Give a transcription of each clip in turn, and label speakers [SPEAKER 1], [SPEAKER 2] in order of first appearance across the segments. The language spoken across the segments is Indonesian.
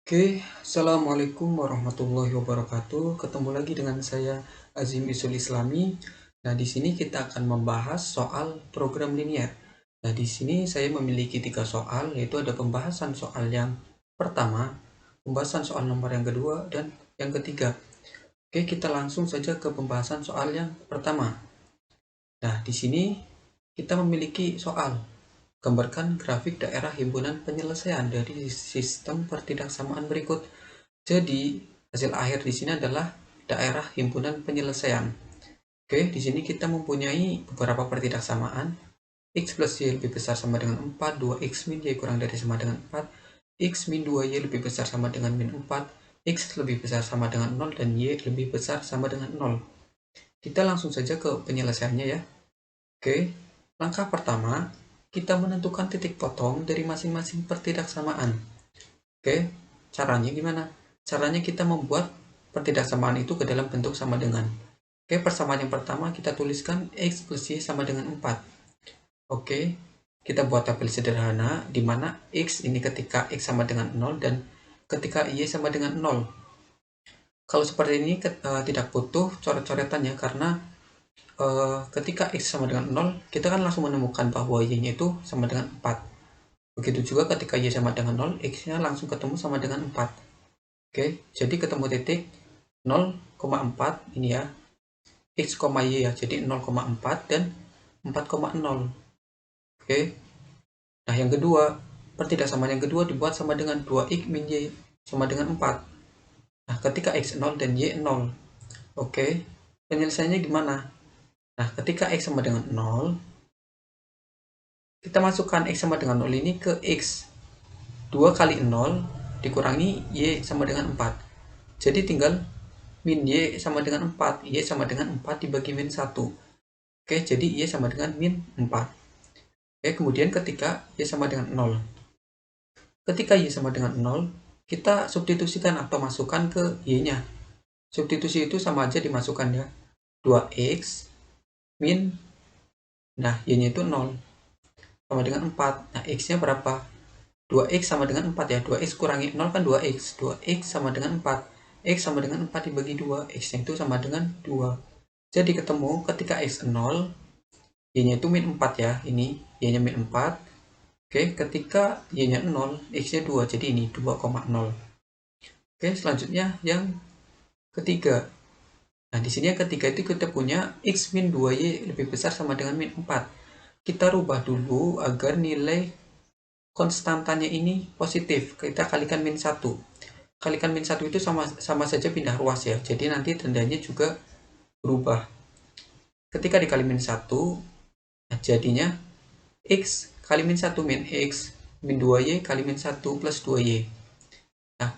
[SPEAKER 1] Oke, Assalamualaikum warahmatullahi wabarakatuh. Ketemu lagi dengan saya Azim Isul Islami. Nah, di sini kita akan membahas soal program linier. Nah, di sini saya memiliki 3 soal, yaitu ada pembahasan soal yang pertama, pembahasan soal nomor yang kedua, dan yang ketiga. Oke, kita langsung saja ke pembahasan soal yang pertama. Nah, di sini kita memiliki soal. Gambarkan grafik daerah himpunan penyelesaian dari sistem pertidaksamaan berikut. Jadi, hasil akhir di sini adalah daerah himpunan penyelesaian. Oke, di sini kita mempunyai beberapa pertidaksamaan. X plus Y lebih besar sama dengan 4, 2X min Y kurang dari sama dengan 4, X min 2Y lebih besar sama dengan min 4, X lebih besar sama dengan 0, dan Y lebih besar sama dengan 0. Kita langsung saja ke penyelesaiannya ya. Oke, langkah pertama, kita menentukan titik potong dari masing-masing pertidaksamaan. Oke, caranya gimana? Caranya kita membuat pertidaksamaan itu ke dalam bentuk sama dengan. Oke, persamaan yang pertama kita tuliskan X plus Y sama dengan 4. Oke, kita buat tabel sederhana di mana X ini ketika X sama dengan 0 dan ketika Y sama dengan 0. Kalau seperti ini tidak butuh coret-coretannya karena ketika X sama dengan 0, kita kan langsung menemukan bahwa Y-nya itu sama dengan 4. Begitu juga ketika Y sama dengan 0, X-nya langsung ketemu sama dengan 4. Oke, jadi ketemu titik 0,4 ini ya, X, Y ya, jadi 0,4 dan 4,0. Oke, nah yang kedua, pertidaksamaan yang kedua dibuat sama dengan 2X min Y sama dengan 4. Nah, ketika X 0 dan Y 0. Oke, penyelesaiannya gimana? Nah, ketika X sama dengan 0, kita masukkan X sama dengan 0 ini ke X. 2 kali 0 dikurangi Y sama dengan 4. Jadi tinggal min Y sama dengan 4. Y sama dengan 4 dibagi min 1. Oke, jadi Y sama dengan min 4. Oke, kemudian ketika Y sama dengan 0. Ketika Y sama dengan 0, kita substitusikan atau masukkan ke Y-nya. Substitusi itu sama aja dimasukkan ya. 2X min, nah Y-nya itu 0. Sama dengan 4. Nah, X-nya berapa? 2X sama dengan 4 ya. 2X kurangi 0 kan 2X. 2X sama dengan 4. X sama dengan 4 dibagi 2. X-nya itu sama dengan 2. Jadi ketemu ketika X 0, Y-nya itu min 4 ya. Ini Y-nya min 4. Oke, ketika Y-nya 0, X-nya 2. Jadi ini 2,0. Oke, selanjutnya yang ketiga. Nah, di sini yang ketiga itu kita punya X min 2Y lebih besar sama dengan min 4. Kita rubah dulu agar nilai konstantanya ini positif. Kita kalikan min 1. Kalikan min 1 itu sama saja pindah ruas ya. Jadi nanti tandanya juga berubah. Ketika dikali min 1, nah jadinya X kali min 1 min X min 2Y kali min 1 plus 2Y. Nah,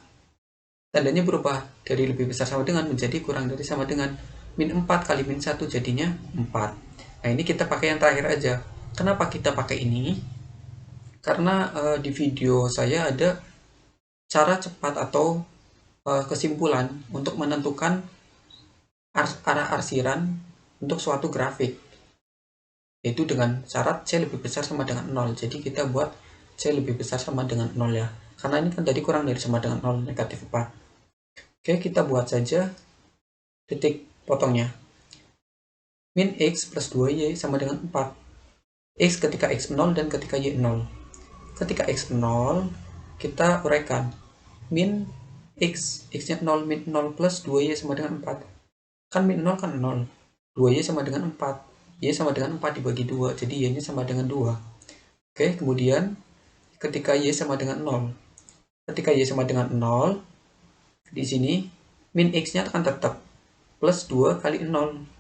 [SPEAKER 1] tandanya berubah dari lebih besar sama dengan menjadi kurang dari sama dengan. Min 4 kali min 1 jadinya 4. Nah, ini kita pakai yang terakhir aja. Kenapa kita pakai ini? Karena di video saya ada cara cepat atau kesimpulan untuk menentukan arah arsiran untuk suatu grafik, yaitu dengan syarat C lebih besar sama dengan 0. Jadi kita buat C lebih besar sama dengan 0 ya, karena ini kan tadi kurang dari sama dengan 0, negatif 4. Oke, kita buat saja titik potongnya. Min X plus 2Y sama dengan 4. X ketika X 0 dan ketika Y 0. Ketika X 0, kita uraikan. Min X, X-nya 0, min 0 plus 2Y sama dengan 4. Kan min 0 kan 0. 2Y sama dengan 4. Y sama dengan 4 dibagi 2. Jadi Y-nya sama dengan 2. Oke, kemudian ketika Y sama dengan 0. Ketika Y sama dengan 0, di sini min X-nya akan tetap. Plus 2 kali 0.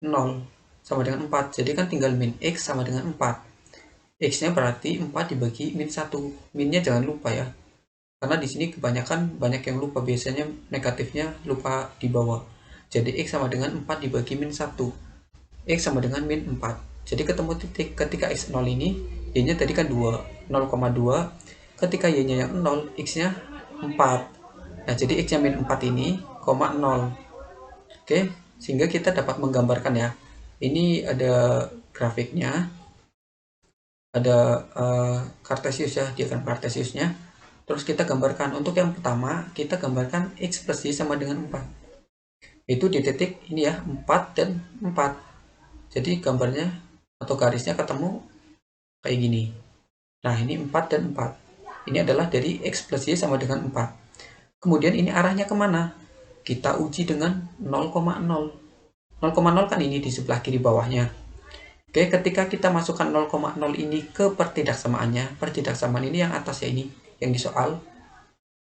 [SPEAKER 1] 0 sama dengan 4. Jadi kan tinggal min X sama dengan 4. X-nya berarti 4 dibagi min 1. Minnya jangan lupa ya. Karena di sini kebanyakan banyak yang lupa, biasanya negatifnya lupa di bawah. Jadi X sama dengan 4 dibagi min 1. X sama dengan min 4. Jadi ketemu titik ketika X 0 ini, Y-nya tadi kan 2, 0,2. Ketika Y-nya yang 0, X-nya 4. Nah, jadi X-nya min 4 ini, 0. Oke, sehingga kita dapat menggambarkan ya. Ini ada grafiknya, ada Cartesius ya, diagram Cartesiusnya. Terus kita gambarkan, untuk yang pertama, kita gambarkan X plus Y sama dengan 4. Itu di titik ini ya, 4 dan 4. Jadi gambarnya atau garisnya ketemu kayak gini. Nah, ini 4 dan 4. Ini adalah dari X plus Y sama dengan 4. Kemudian ini arahnya kemana? Kita uji dengan 0,0. 0,0 kan ini di sebelah kiri bawahnya. Oke, ketika kita masukkan 0,0 ini ke pertidaksamaannya, pertidaksamaan ini yang atas ya ini, yang di soal,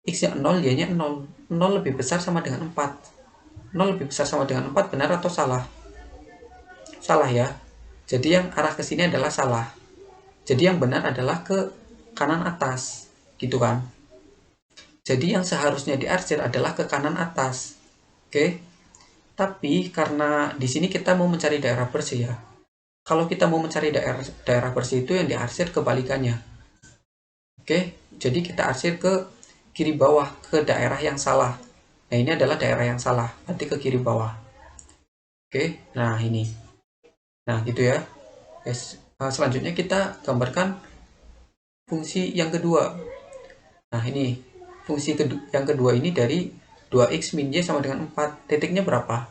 [SPEAKER 1] X-nya 0, Y-nya 0. 0 lebih besar sama dengan 4. 0 lebih besar sama dengan 4, benar atau salah? Salah ya. Jadi yang arah ke sini adalah salah. Jadi yang benar adalah ke kanan atas, gitu kan. Jadi yang seharusnya diarsir adalah ke kanan atas. Oke. Tapi karena di sini kita mau mencari daerah bersih ya. Kalau kita mau mencari daerah bersih itu yang diarsir kebalikannya. Oke. Jadi kita arsir ke kiri bawah, ke daerah yang salah. Nah, ini adalah daerah yang salah, nanti ke kiri bawah. Oke. Nah, ini. Nah, gitu ya. Selanjutnya kita gambarkan fungsi yang kedua. Nah, ini fungsi yang kedua ini dari 2x min y sama dengan 4. Titiknya berapa?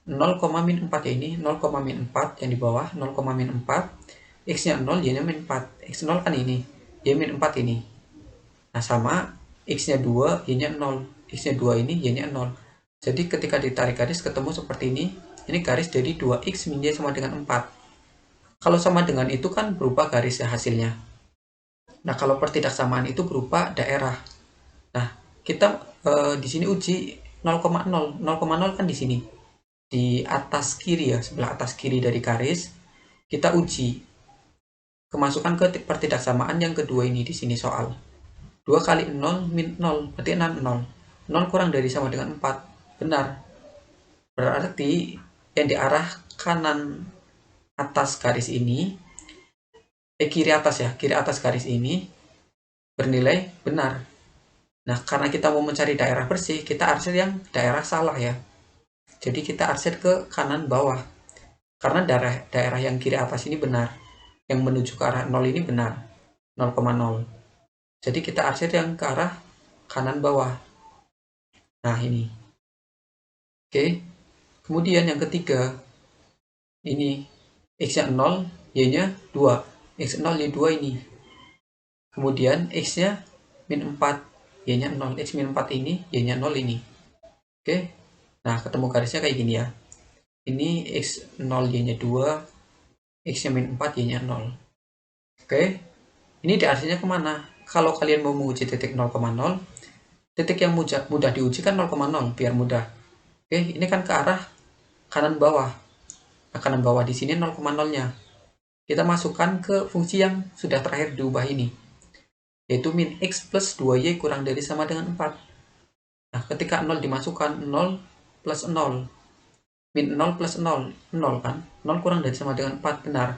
[SPEAKER 1] 0, min 4 ya ini. 0, min 4 yang di bawah. 0, min 4. X-nya 0, Y-nya min 4. X0 kan ini. Y min 4 ini. Nah, sama X-nya 2, Y-nya 0. X-nya 2 ini, Y-nya 0. Jadi ketika ditarik garis ketemu seperti ini. Ini garis dari 2x min Y sama dengan 4. Kalau sama dengan itu kan berubah garisnya hasilnya. Nah, kalau pertidaksamaan itu berupa daerah. Nah, kita di sini uji 0,0. 0,0 kan di sini. Di atas kiri ya, sebelah atas kiri dari garis. Kita uji kemasukan ke pertidaksamaan yang kedua ini di sini soal. 2 kali 0 min 0, berarti 0. 0 kurang dari sama dengan 4. Benar. Berarti yang di arah kanan atas garis ini, kiri atas ya, kiri atas garis ini bernilai benar. Nah, karena kita mau mencari daerah bersih, kita arsir yang daerah salah ya. Jadi kita arsir ke kanan bawah. Karena daerah yang kiri atas ini benar. Yang menuju ke arah 0 ini benar. 0,0. Jadi kita arsir yang ke arah kanan bawah. Nah, ini. Oke. Kemudian yang ketiga, ini X-nya 0, Y-nya 2. X0, Y2 ini. Kemudian X-nya min 4, Y-nya 0. X min 4 ini, Y-nya 0 ini. Oke. Nah, ketemu garisnya kayak gini ya. Ini X0, Y-nya 2. X-nya min 4, Y-nya 0. Oke. Ini diartinya kemana? Kalau kalian mau menguji titik 0,0, titik yang mudah diuji kan 0,0, biar mudah. Oke, ini kan ke arah kanan bawah. Nah, kanan bawah di sini 0,0-nya. Kita masukkan ke fungsi yang sudah terakhir diubah ini, yaitu min x plus 2y kurang dari sama dengan 4. Nah, ketika 0 dimasukkan, 0 plus 0. Min 0 plus 0, 0 kan? 0 kurang dari sama dengan 4, benar.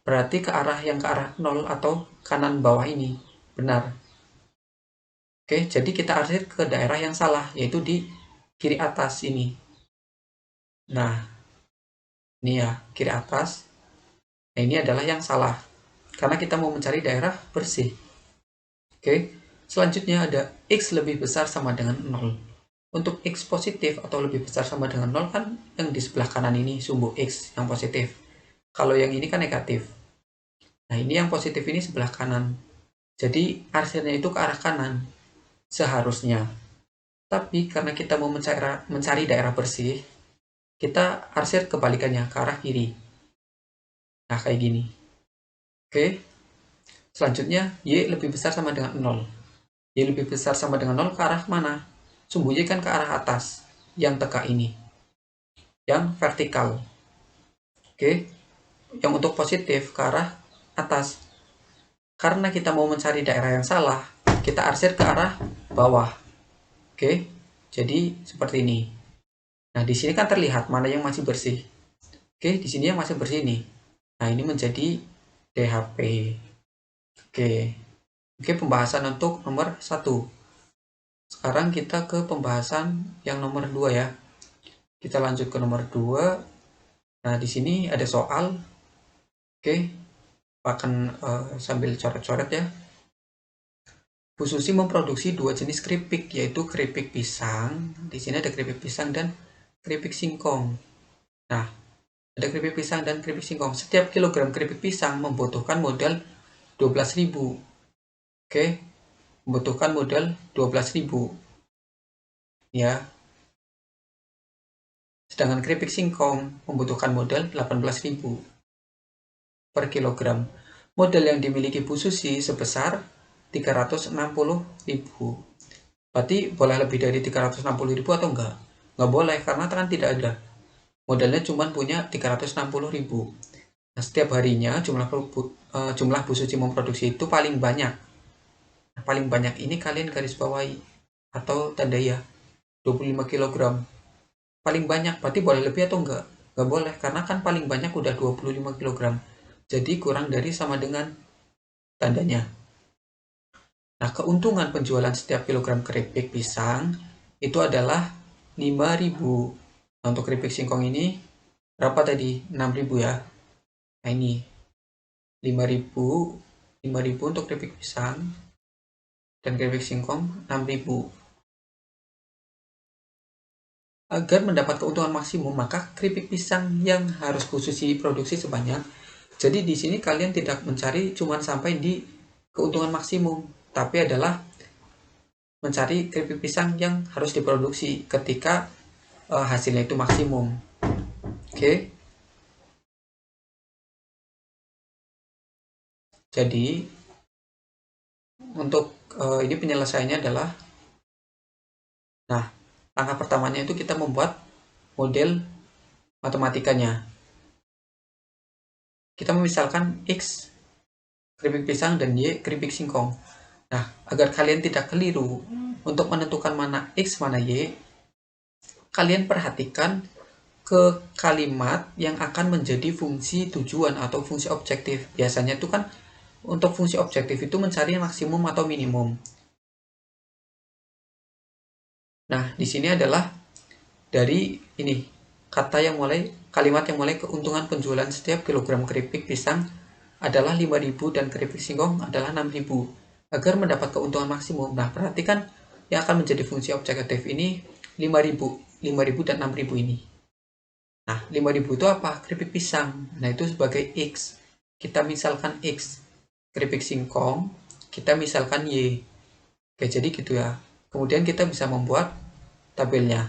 [SPEAKER 1] Berarti ke arah 0 atau kanan bawah ini, benar. Oke, jadi kita arsir ke daerah yang salah, yaitu di kiri atas ini. Nah, ini ya, kiri atas. Nah, ini adalah yang salah. Karena kita mau mencari daerah bersih. Oke, selanjutnya ada X lebih besar sama dengan 0. Untuk X positif atau lebih besar sama dengan 0 kan yang di sebelah kanan ini sumbu X yang positif. Kalau yang ini kan negatif. Nah, ini yang positif ini sebelah kanan. Jadi arsirnya itu ke arah kanan. Seharusnya. Tapi karena kita mau mencari daerah bersih, kita arsir kebalikannya ke arah kiri. Nah, kayak gini. Oke. Selanjutnya, Y lebih besar sama dengan 0. Y lebih besar sama dengan 0 ke arah mana? Sumbu Y kan ke arah atas, yang tegak ini. Yang vertikal. Oke. Yang untuk positif ke arah atas. Karena kita mau mencari daerah yang salah, kita arsir ke arah bawah. Oke. Jadi seperti ini. Nah, di sini kan terlihat mana yang masih bersih. Oke, di sini yang masih bersih nih. Nah, ini menjadi DHP. Oke, pembahasan untuk nomor 1. Sekarang kita ke pembahasan yang nomor 2 ya. Kita lanjut ke nomor 2. Nah, di sini ada soal. Oke, akan sambil coret-coret ya. Bu Susi memproduksi dua jenis keripik, yaitu keripik pisang. Di sini ada keripik pisang dan keripik singkong. Nah, ada keripik pisang dan keripik singkong. Setiap kilogram keripik pisang membutuhkan modal 12.000. Oke, membutuhkan modal 12.000. Ya. Sedangkan keripik singkong membutuhkan modal 18.000 per kilogram. Modal yang dimiliki Bu Susi sebesar 360.000. Berarti boleh lebih dari 360.000 atau enggak? Enggak boleh, karena kan tidak ada. Modalnya cuma punya 360.000. Nah, setiap harinya jumlah Bu Suci memproduksi itu paling banyak. Nah, paling banyak ini kalian garis bawahi atau tanda ya, 25 kg. Paling banyak berarti boleh lebih atau enggak? Enggak boleh, karena kan paling banyak udah 25 kg. Jadi kurang dari sama dengan tandanya. Nah, keuntungan penjualan setiap kilogram keripik pisang itu adalah 5.000. Nah, untuk keripik singkong ini berapa tadi? 6.000 ya. Nah, ini 5.000, 5.000 untuk keripik pisang dan keripik singkong 6.000. Agar mendapat keuntungan maksimum, maka keripik pisang yang harus khusus diproduksi sebanyak. Jadi di sini kalian tidak mencari cuma sampai di keuntungan maksimum, tapi adalah mencari keripik pisang yang harus diproduksi ketika hasilnya itu maksimum. Oke. Jadi untuk ini penyelesaiannya adalah, nah, langkah pertamanya itu kita membuat model matematikanya. Kita memisalkan X keripik pisang dan Y keripik singkong. Nah, agar kalian tidak keliru untuk menentukan mana X mana Y, kalian perhatikan ke kalimat yang akan menjadi fungsi tujuan atau fungsi objektif. Biasanya itu kan untuk fungsi objektif itu mencari maksimum atau minimum. Nah, di sini adalah dari ini kalimat yang mulai keuntungan penjualan setiap kilogram keripik pisang adalah 5.000 dan keripik singkong adalah 6.000. Agar mendapat keuntungan maksimum. Nah, perhatikan yang akan menjadi fungsi objektif ini 5.000 dan 6.000 ini. Nah, 5.000 itu apa? Keripik pisang. Nah, itu sebagai X. Kita misalkan X. Keripik singkong, kita misalkan Y. Oke, jadi gitu ya. Kemudian kita bisa membuat tabelnya.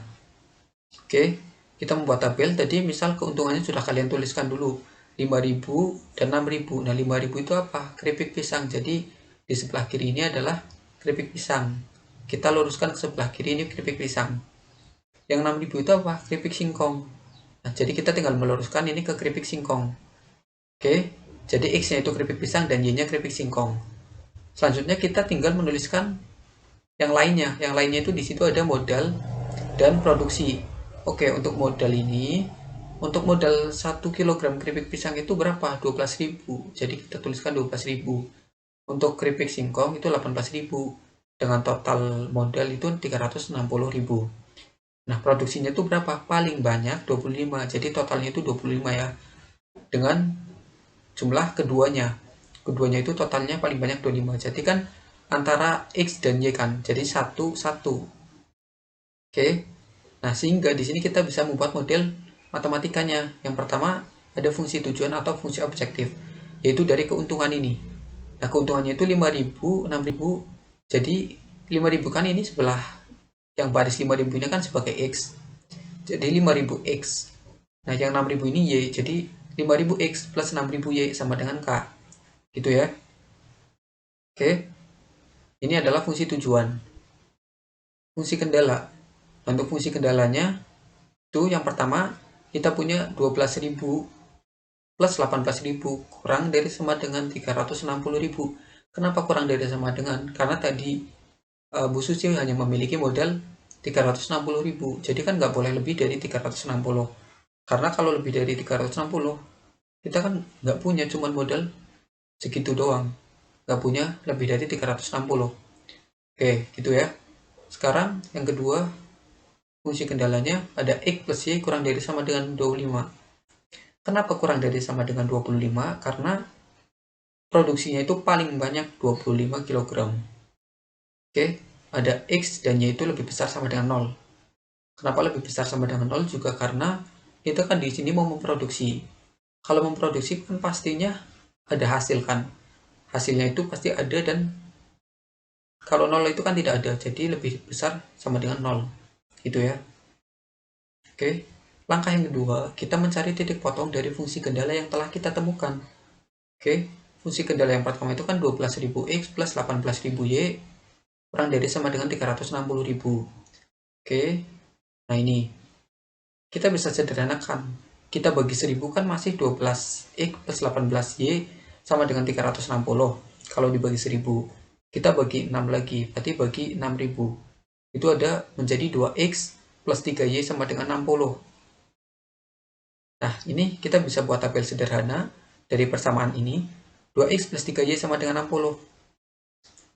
[SPEAKER 1] Oke, kita membuat tabel. Tadi misal keuntungannya sudah kalian tuliskan dulu. 5.000 dan 6.000. Nah, 5.000 itu apa? Keripik pisang. Jadi, di sebelah kiri ini adalah keripik pisang. Kita luruskan ke sebelah kiri ini keripik pisang. Yang 6.000 itu apa? Keripik singkong. Nah, jadi kita tinggal meluruskan ini ke keripik singkong. Oke, jadi X-nya itu keripik pisang dan Y-nya keripik singkong. Selanjutnya kita tinggal menuliskan yang lainnya. Yang lainnya itu di situ ada modal dan produksi. Oke, untuk modal ini, untuk modal 1 kg keripik pisang itu berapa? 12.000. Jadi kita tuliskan 12.000. Untuk keripik singkong itu 18.000. Dengan total modal itu 360.000. Nah, produksinya itu berapa? Paling banyak 25. Jadi totalnya itu 25 ya. Dengan jumlah keduanya. Keduanya itu totalnya paling banyak 25. Jadi kan antara X dan Y kan. Jadi 1, 1. Oke. Nah, sehingga di sini kita bisa membuat model matematikanya. Yang pertama, ada fungsi tujuan atau fungsi objektif, yaitu dari keuntungan ini. Nah, keuntungannya itu 5.000, 6.000. Jadi 5.000 kan ini sebelah yang baris 5.000 ini kan sebagai X. Jadi 5.000 X. Nah, yang 6.000 ini Y. Jadi 5.000 X plus 6.000 Y sama dengan K. Gitu ya. Oke. Ini adalah fungsi tujuan. Fungsi kendala. Untuk fungsi kendalanya itu yang pertama kita punya 12.000 plus 18.000 kurang dari sama dengan 360.000. Kenapa kurang dari sama dengan? Karena tadi Bu Suci hanya memiliki modal 360.000. Jadi kan nggak boleh lebih dari 360. Karena kalau lebih dari 360, kita kan nggak punya cuma modal segitu doang. Nggak punya lebih dari 360. Oke, gitu ya. Sekarang yang kedua, fungsi kendalanya ada X plus Y kurang dari sama dengan 25. Kenapa kurang dari sama dengan 25? Karena produksinya itu paling banyak 25 kg. Oke, ada X dan Y itu lebih besar sama dengan 0. Kenapa lebih besar sama dengan 0? Juga karena kita kan di sini mau memproduksi. Kalau memproduksi kan pastinya ada hasil kan. Hasilnya itu pasti ada, dan kalau 0 itu kan tidak ada. Jadi lebih besar sama dengan 0. Gitu ya. Oke. Langkah yang kedua, kita mencari titik potong dari fungsi kendala yang telah kita temukan. Oke. Fungsi kendala yang pertama itu kan 12.000X plus 18.000Y kurang dari sama dengan 360.000. Oke. Nah ini, kita bisa sederhanakan. Kita bagi 1000 kan masih 12X plus 18Y sama dengan 360. Kalau dibagi 1000. Kita bagi 6 lagi, berarti bagi 6000. Itu ada menjadi 2X plus 3Y sama dengan 60. Nah, ini kita bisa buat tabel sederhana dari persamaan ini. 2X plus 3Y sama dengan 60.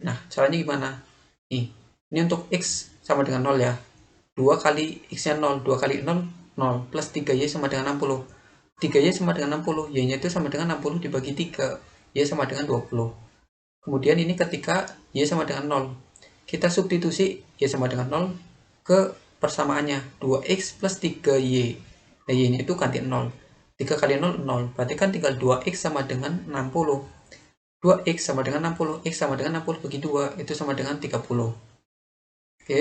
[SPEAKER 1] Nah, caranya gimana? Nih, ini untuk X sama dengan 0 ya. 2 kali X-nya 0, 2 kali 0, 0, plus 3Y sama dengan 60. 3Y sama dengan 60, Y-nya itu sama dengan 60 dibagi 3, Y sama dengan 20. Kemudian ini ketika Y sama dengan 0, kita substitusi Y sama dengan 0 ke persamaannya, 2X plus 3Y. Nah, Y-nya itu ganti 0. 3 kali 0, 0. Berarti kan tinggal 2X sama dengan 60. 2X sama dengan 60. X sama dengan 60 bagi 2. Itu sama dengan 30. Oke.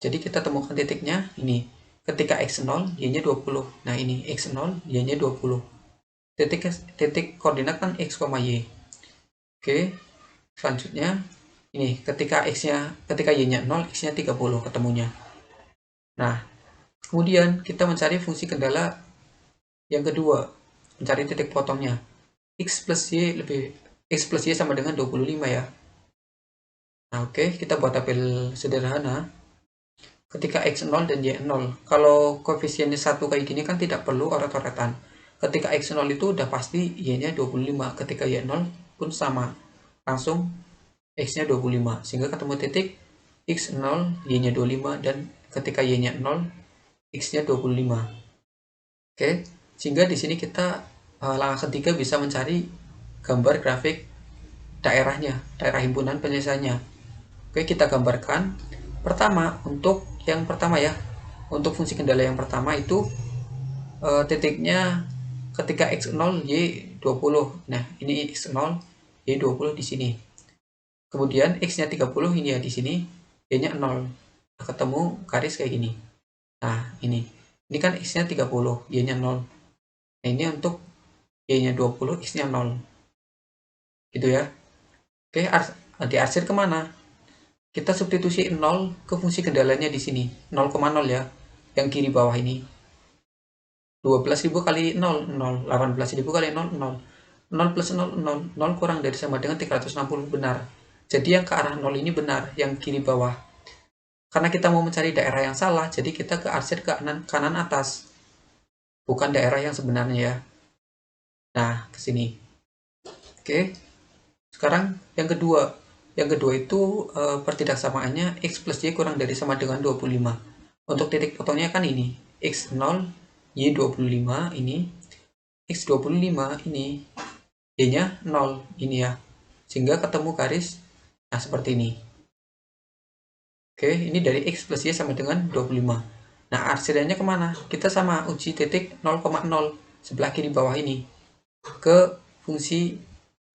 [SPEAKER 1] Jadi kita temukan titiknya ini. Ketika X0, Y-nya 20. Nah, ini X0, Y-nya 20. Titik koordinat kan X, Y. Oke. Selanjutnya, ini ketika Y-nya 0, X-nya 30 ketemunya. Nah, kemudian kita mencari fungsi kendala yang kedua, mencari titik potongnya. X plus Y sama dengan 25 ya. Nah, oke, kita buat tabel sederhana. Ketika X0 dan Y0, kalau koefisiennya 1 kayak gini kan tidak perlu oret-oretan. Ketika X0 itu udah pasti Y-nya 25, ketika Y0 pun sama. Langsung X-nya 25, sehingga ketemu titik X0, Y-nya 25, dan ketika Y-nya 0, X-nya 25. Oke, sehingga di sini kita langkah ketiga bisa mencari gambar grafik daerahnya, daerah himpunan penyelesaiannya. Oke, kita gambarkan. Pertama, untuk yang pertama ya, untuk fungsi kendala yang pertama itu titiknya ketika X0, Y 20. Nah, ini X0, Y 20 di sini. Kemudian X-nya 30 ini ya di sini, Y-nya 0. Nah, ketemu garis kayak gini. Nah, ini kan X-nya 30, Y-nya 0. Nah, ini untuk Y-nya 20, X-nya 0. Gitu ya. Oke, diarsir kemana? Kita substitusi 0 ke fungsi kendalanya di sini. 0,0 ya. Yang kiri bawah ini. 12.000 kali 0, 0. 18.000 kali 0, 0. 0 plus 0, 0. 0 kurang dari sama dengan 360, benar. Jadi yang ke arah 0 ini benar, yang kiri bawah. Karena kita mau mencari daerah yang salah, jadi kita ke arsir ke kanan atas. Bukan daerah yang sebenarnya ya. Nah, ke sini. Oke. Sekarang yang kedua. Yang kedua itu pertidaksamaannya X plus Y kurang dari sama dengan 25. Untuk titik potongnya kan ini. X0, Y25 ini. X25 ini. Y-nya 0 ini ya. Sehingga ketemu garis. Nah, seperti ini. Oke, ini dari X plus Y sama dengan 25. Nah, arsirannya kemana? Kita sama uji titik 0,0 sebelah kiri bawah ini ke fungsi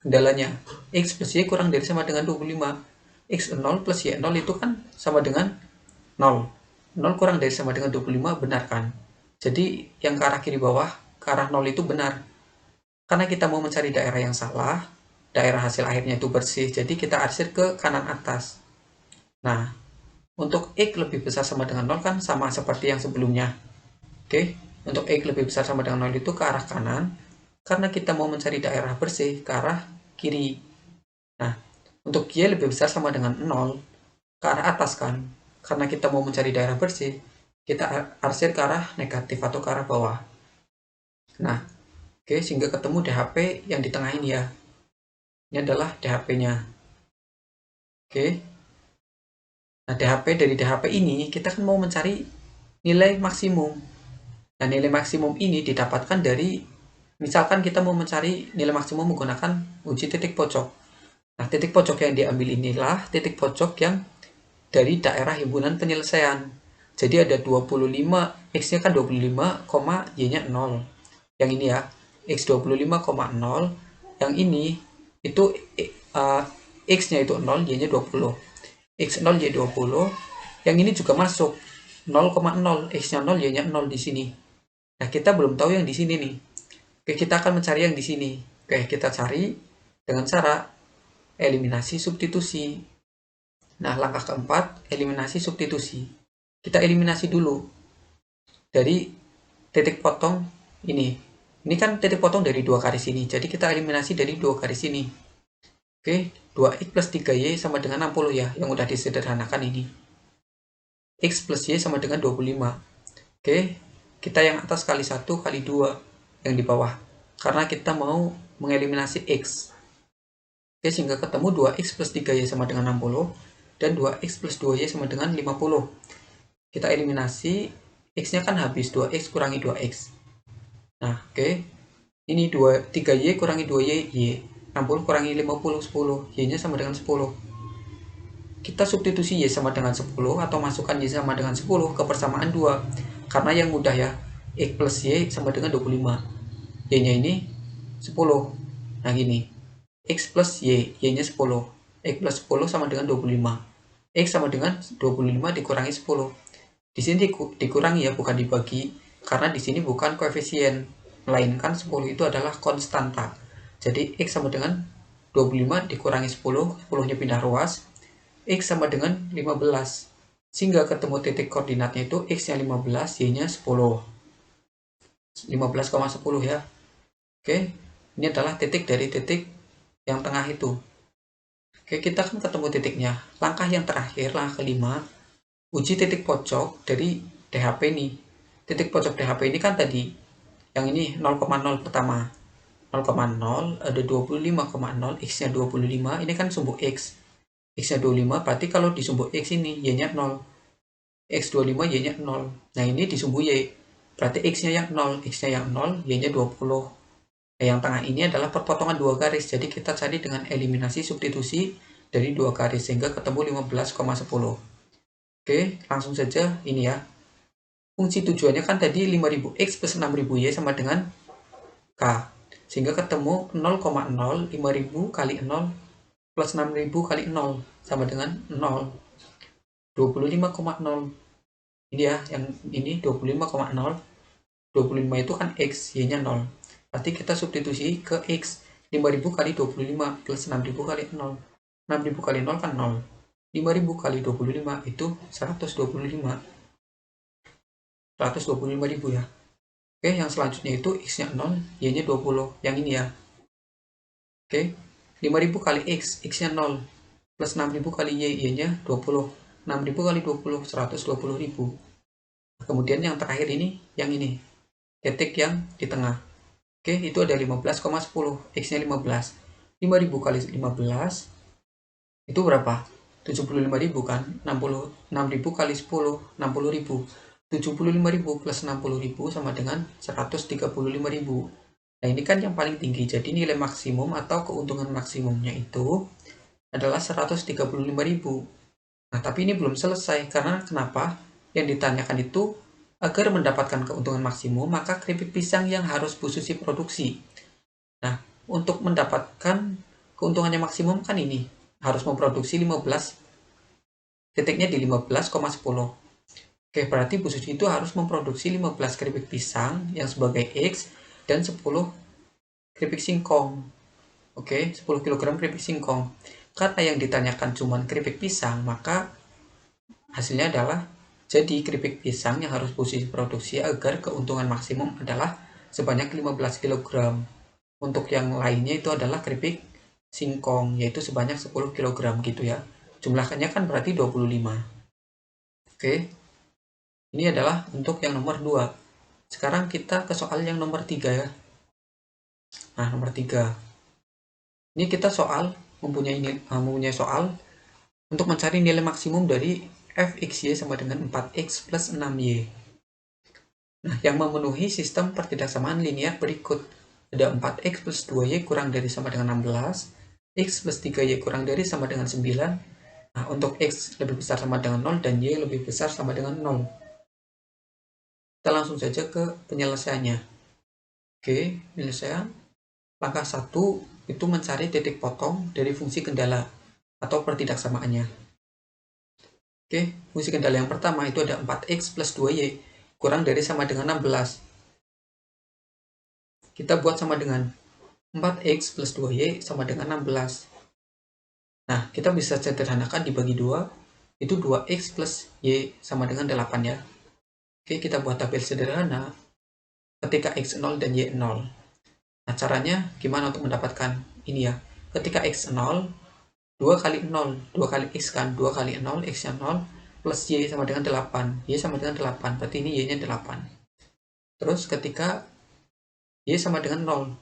[SPEAKER 1] kendalanya. X plus Y kurang dari sama dengan 25. X0 plus Y0 itu kan sama dengan 0. 0 kurang dari sama dengan 25, benar kan? Jadi yang ke arah kiri bawah, ke arah 0 itu benar. Karena kita mau mencari daerah yang salah, daerah hasil akhirnya itu bersih, jadi kita arsir ke kanan atas. Nah, untuk X lebih besar sama dengan 0 kan sama seperti yang sebelumnya. Oke, untuk X lebih besar sama dengan 0 itu ke arah kanan. Karena kita mau mencari daerah bersih ke arah kiri. Nah, untuk Y lebih besar sama dengan 0 ke arah atas kan. Karena kita mau mencari daerah bersih, kita arsir ke arah negatif atau ke arah bawah. Nah, oke, sehingga ketemu DHP yang di tengah ini ya. Ini adalah DHP-nya. Oke. Nah, dari DHP ini kita kan mau mencari nilai maksimum. Nah, nilai maksimum ini didapatkan dari, misalkan kita mau mencari nilai maksimum menggunakan uji titik pojok. Nah, titik pojok yang diambil inilah titik pojok yang dari daerah himpunan penyelesaian. Jadi ada 25, X-nya kan 25, Y-nya 0. Yang ini ya, X 25,0. Yang ini, itu X-nya itu 0, Y-nya 20. X0, Y20. Yang ini juga masuk. 0,0, X-nya 0, Y-nya 0 di sini. Nah, kita belum tahu yang di sini nih. Oke, kita akan mencari yang di sini. Oke, kita cari dengan cara eliminasi substitusi. Nah, langkah keempat, eliminasi substitusi. Kita eliminasi dulu dari titik potong ini. Ini kan titik potong dari dua garis ini, jadi kita eliminasi dari dua garis ini. Oke, 2x plus 3y sama dengan 60 ya, yang udah disederhanakan ini. X plus y sama dengan 25. Oke, kita yang atas kali 1 kali 2 yang di bawah. Karena kita mau mengeliminasi X. Oke, sehingga ketemu 2x plus 3y sama dengan 60. Dan 2x plus 2y sama dengan 50. Kita eliminasi, X-nya kan habis, 2x kurangi 2x. Nah, oke. Ini 3y kurangi 2y, y. 60 kurangi 50, 10. Y-nya sama dengan 10. Kita substitusi y sama dengan 10 atau masukkan y sama dengan 10 ke persamaan 2. Karena yang mudah ya, x plus y sama dengan 25. Y-nya ini 10. Nah gini, x plus y, y-nya 10. X plus 10 sama dengan 25. X sama dengan 25 dikurangi 10. Di sini dikurangi ya, bukan dibagi. Karena di sini bukan koefisien, melainkan 10 itu adalah konstanta. Jadi X sama dengan 25 dikurangi 10, 10-nya pindah ruas. X sama dengan 15. Sehingga ketemu titik koordinatnya itu X-nya 15, Y-nya 10. 15,10 ya. Oke, ini adalah titik dari titik yang tengah itu. Oke, kita kan ketemu titiknya. Langkah yang terakhir, langkah kelima, uji titik pojok dari DHP ini. Titik pojok DHP ini kan tadi, yang ini 0,0 pertama. 0,0 ada 25,0, X-nya 25, ini kan sumbu X. X-nya 25, berarti kalau di sumbu X ini, Y-nya 0. X 25, Y-nya 0. Nah, ini di sumbu Y. Berarti X-nya yang 0, X-nya yang 0, Y-nya 20. Nah, yang tengah ini adalah perpotongan dua garis, jadi kita cari dengan eliminasi substitusi dari dua garis, sehingga ketemu 15,10. Oke, langsung saja ini ya. Fungsi tujuannya kan tadi 5000x plus 6000y sama dengan K. Sehingga ketemu 0,0, 5000 kali 0 plus 6000 kali 0 sama dengan 0. 25,0. Ini ya, yang ini 25,0. 25 itu kan X, Y-nya 0. Berarti kita substitusi ke X. 5000 kali 25 plus 6000 kali 0. 6000 kali 0 kan 0. 5000 kali 25 itu 125. 125.000 ya. Oke, yang selanjutnya itu X-nya 0, Y-nya 20. Yang ini ya. Oke, 5000 kali X, X-nya 0. Plus 6000 kali Y, Y-nya 20. 6000 kali 20, 120.000. Kemudian yang terakhir ini, yang ini. Titik yang di tengah. Oke, itu ada 15,10. X-nya 15. 5000 kali 15, itu berapa? 75.000 kan? 6.000 kali 10, 60.000. 75.000 plus 60.000 sama dengan 135.000. Nah, ini kan yang paling tinggi. Jadi nilai maksimum atau keuntungan maksimumnya itu adalah 135.000. Nah, tapi ini belum selesai. Karena kenapa? Yang ditanyakan itu, agar mendapatkan keuntungan maksimum, maka keripik pisang yang harus Bu Susi produksi. Nah, untuk mendapatkan keuntungannya maksimum kan ini. Harus memproduksi 15. Titiknya di 15,10. Oke, berarti Bu Susi itu harus memproduksi 15 keripik pisang yang sebagai X dan 10 keripik singkong. Oke, 10 kg keripik singkong. Karena yang ditanyakan cuma keripik pisang, maka hasilnya adalah jadi keripik pisang yang harus Bu Susi produksi agar keuntungan maksimum adalah sebanyak 15 kg. Untuk yang lainnya itu adalah keripik singkong, yaitu sebanyak 10 kg gitu ya. Jumlahnya kan berarti 25. Oke. Ini adalah untuk yang nomor 2. Sekarang kita ke soal yang nomor 3 ya. Nah, nomor 3. Ini kita mempunyai soal untuk mencari nilai maksimum dari fxy sama dengan 4x plus 6y. Nah, yang memenuhi sistem pertidaksamaan linear berikut. Ada 4x plus 2y kurang dari sama dengan 16. X plus 3Y kurang dari sama dengan 9. Nah, untuk X lebih besar sama dengan 0 dan Y lebih besar sama dengan 0. Kita langsung saja ke penyelesaiannya. Oke, penyelesaian. Langkah 1 itu mencari titik potong dari fungsi kendala atau pertidaksamaannya. Oke, fungsi kendala yang pertama itu ada 4X plus 2Y kurang dari sama dengan 16. Kita buat sama dengan 4X plus 2Y sama dengan 16. Nah, kita bisa sederhanakan dibagi 2, itu 2X plus Y sama dengan 8 ya. Oke, kita buat tabel sederhana ketika X 0 dan Y 0. Nah, caranya gimana untuk mendapatkan ini ya? Ketika X 0, 2 kali 0, 2 kali X kan, 2 kali 0, X-nya 0, plus Y sama dengan 8. Y sama dengan 8, berarti ini Y-nya 8. Terus ketika Y sama dengan 0,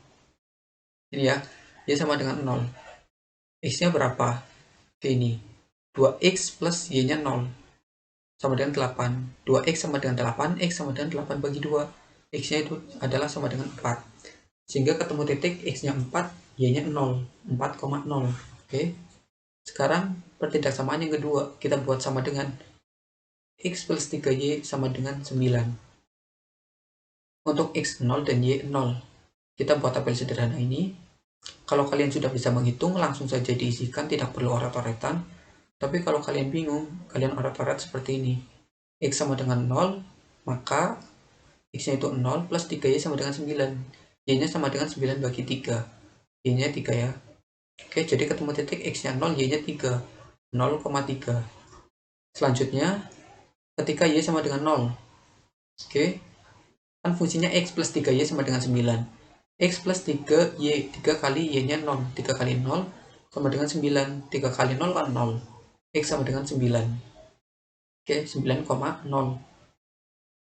[SPEAKER 1] ini ya, Y sama dengan 0. X-nya berapa? Oke, ini 2X plus Y-nya 0 sama dengan 8. 2X sama dengan 8, X sama dengan 8 bagi 2. X-nya itu adalah sama dengan 4. Sehingga ketemu titik X-nya 4, Y-nya 0, 4,0. Oke. Sekarang pertidaksamaan yang kedua, kita buat sama dengan X plus 3Y sama dengan 9. Untuk X 0 dan Y 0, kita buat tabel sederhana ini. Kalau kalian sudah bisa menghitung, langsung saja diisikan, tidak perlu oret-oretan. Tapi kalau kalian bingung, kalian oret-oret seperti ini. X sama dengan 0, maka X-nya itu 0 plus 3Y sama dengan 9. Y-nya sama dengan 9 bagi 3. Y-nya 3 ya. Oke, jadi ketemu titik X-nya 0, Y-nya 3. 0,3. Selanjutnya, ketika Y sama dengan 0. Oke, kan fungsinya X plus 3Y sama dengan 9. X plus 3Y, 3 kali Y-nya 0. 3 kali 0 sama dengan 9. 3 kali 0 kan 0. X sama dengan 9. Oke, 9,0.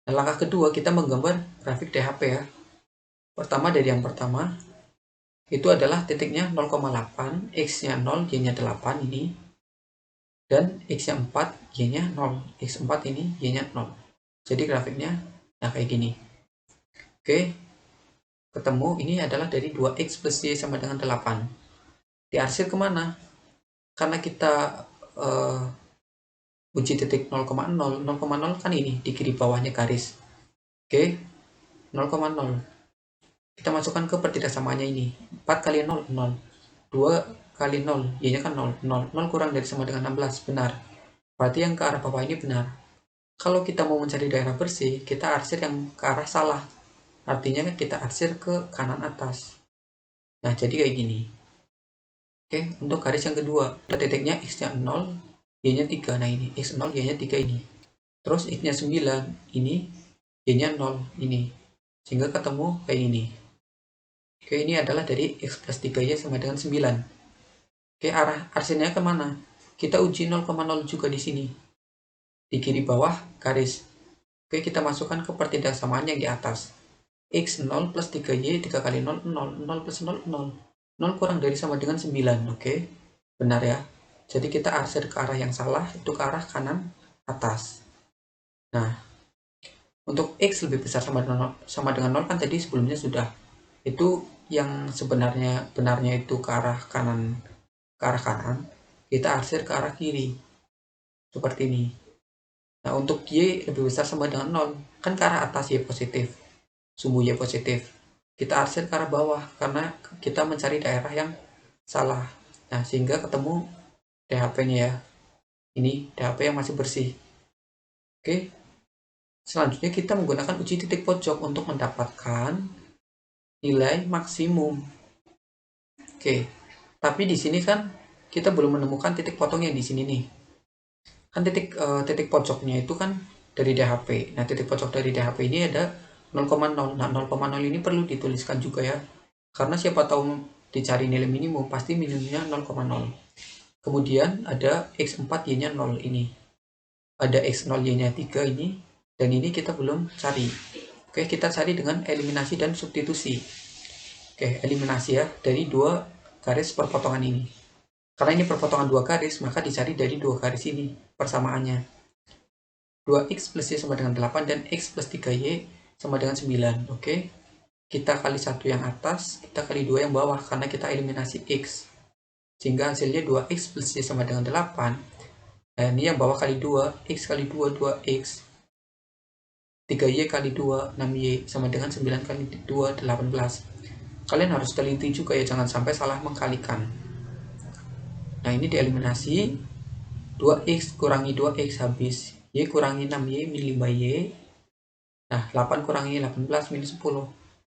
[SPEAKER 1] Nah, langkah kedua kita menggambar grafik DHP ya. Pertama dari yang pertama, itu adalah titiknya 0,8, X-nya 0, Y-nya 8 ini. Dan X-nya 4, Y-nya 0. X4 ini, Y-nya 0. Jadi grafiknya nah kayak gini. Oke, ketemu ini adalah dari 2X plus Y sama dengan 8. Diarsir kemana? Karena kita uji titik 0,0, 0,0 kan ini di kiri bawahnya garis. Oke, 0,0. Kita masukkan ke pertidaksamaannya ini. 4 kali 0, 0. 2 kali 0, Y-nya kan 0. 0 kurang dari sama dengan 16, benar. Berarti yang ke arah bawah ini benar. Kalau kita mau mencari daerah bersih, kita arsir yang ke arah salah. Artinya kita arsir ke kanan atas. Nah, jadi kayak gini. Oke, untuk garis yang kedua, titiknya X-nya 0, Y-nya 3. Nah, ini X0, Y-nya 3 ini. Terus X-nya 9, ini, Y-nya 0, ini. Sehingga ketemu kayak ini. Oke, ini adalah dari X plus 3Y sama dengan 9. Oke, arah arsirnya kemana? Kita uji 0,0 juga di sini. Di kiri bawah, garis. Oke, kita masukkan ke pertidaksamaan yang di atas. X 0 plus 3Y, 3 kali 0, 0. 0 plus 0, 0. 0 kurang dari sama dengan 9, oke? Benar ya? Jadi kita arsir ke arah yang salah, itu ke arah kanan atas. Nah, untuk X lebih besar sama dengan 0 kan tadi sebelumnya sudah. Itu yang sebenarnya benarnya itu ke arah kanan, kita arsir ke arah kiri. Seperti ini. Nah, untuk Y lebih besar sama dengan 0, kan ke arah atas Y positif. Sumbu Y positif. Kita arsir ke arah bawah karena kita mencari daerah yang salah. Nah, sehingga ketemu DHP-nya ya. Ini DHP yang masih bersih. Oke. Selanjutnya kita menggunakan uji titik pojok untuk mendapatkan nilai maksimum. Oke. Tapi di sini kan kita belum menemukan titik potong yang di sini nih. Kan titik pojoknya itu kan dari DHP. Nah, titik pojok dari DHP ini ada 0,0. Nah, 0,0 ini perlu dituliskan juga ya. Karena siapa tahu dicari nilai minimum, pasti minimumnya 0,0. Kemudian ada X4 Y-nya 0 ini. Ada X0 Y-nya 3 ini. Dan ini kita belum cari. Oke, kita cari dengan eliminasi dan substitusi. Oke, eliminasi ya. Dari dua garis perpotongan ini. Karena ini perpotongan dua garis, maka dicari dari dua garis ini persamaannya. 2X plus Y sama dengan 8 dan X plus 3Y sama dengan 9. Oke. Kita kali 1 yang atas, kita kali 2 yang bawah karena kita eliminasi X. sehingga hasilnya 2x plus y sama dengan 8. Nah, ini yang bawah kali 2, x kali 2, 2x. 3y kali 2, 6y, sama dengan 9 kali 2, 18. Kalian harus teliti juga ya, jangan sampai salah mengkalikan. Nah, ini dieliminasi. 2x kurangi 2x habis. Y kurangi 6y min 5y. Nah, 8 kurangi 18 min 10.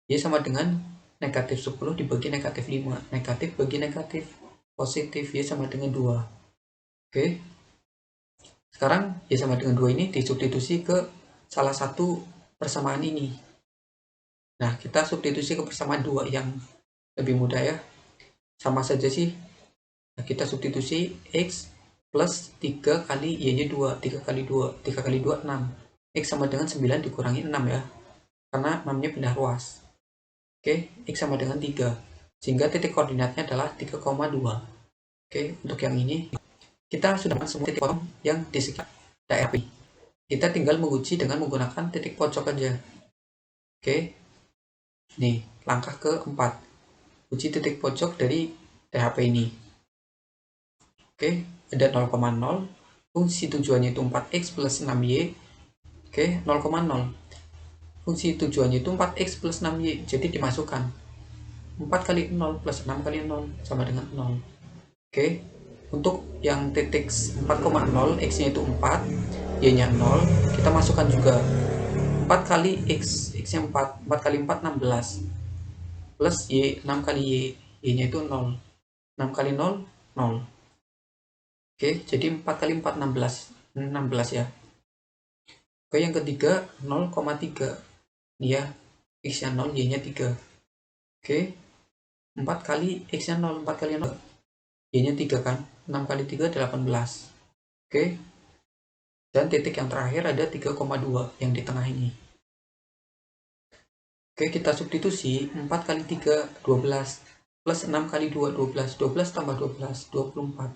[SPEAKER 1] Y sama dengan negatif 10 dibagi negatif 5. Negatif bagi negatif. Positif, Y sama dengan 2. Oke. Sekarang Y sama dengan 2 ini disubstitusi ke salah satu persamaan ini. Nah, kita substitusi ke persamaan 2 yang lebih mudah ya. Sama saja sih. Nah, kita substitusi x plus 3 kali y-nya 2. 3 kali 2. 3 kali 2, 6. X sama dengan 9 dikurangi 6 ya. Karena 6-nya pindah ruas. Oke, X sama dengan 3. Sehingga titik koordinatnya adalah 3,2. Oke, untuk yang ini, kita sudah menemukan semua titik pojok yang di sekitar daerah P. Kita tinggal menguji dengan menggunakan titik pojok aja. Oke, nih, langkah keempat. Uji titik pojok dari THP ini. Oke, ada 0,0. Fungsi tujuannya itu 4x plus 6y. Oke, 0,0. Fungsi tujuannya itu 4x plus 6y. Jadi dimasukkan. 4 kali 0 plus 6 kali 0 sama dengan 0. Oke, untuk yang titik 4,0, x-nya itu 4, y-nya 0. Kita masukkan juga 4 kali x, x-nya 4. 4 kali 4, 16. Plus y, 6 kali y. Y-nya itu 0. 6 kali 0, 0. Oke, jadi 4 kali 4, 16. 16 ya. Oke, yang ketiga 0,3. Ini ya, x-nya 0, y-nya 3. Oke, 4 kali x-nya 0, 4 kali 0. Y-nya 3 kan, 6 kali 3, 18. Oke, dan titik yang terakhir ada 3,2 yang di tengah ini. Oke, kita substitusi 4 kali 3, 12. Plus 6 kali 2, 12. 12 tambah 12, 24.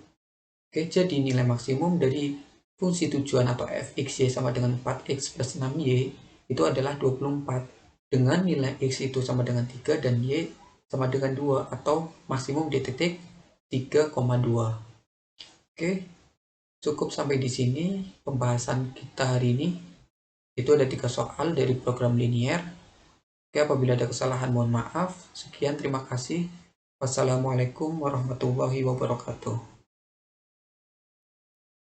[SPEAKER 1] Oke, jadi nilai maksimum dari fungsi tujuan atau fxy sama dengan 4x plus 6y itu adalah 24. Dengan nilai x itu sama dengan 3 dan y sama dengan 2 atau maksimum di titik 3,2. Oke, cukup sampai di sini pembahasan kita hari ini. Itu ada 3 soal dari program linier. Oke, apabila ada kesalahan mohon maaf. Sekian, terima kasih. Wassalamualaikum warahmatullahi wabarakatuh.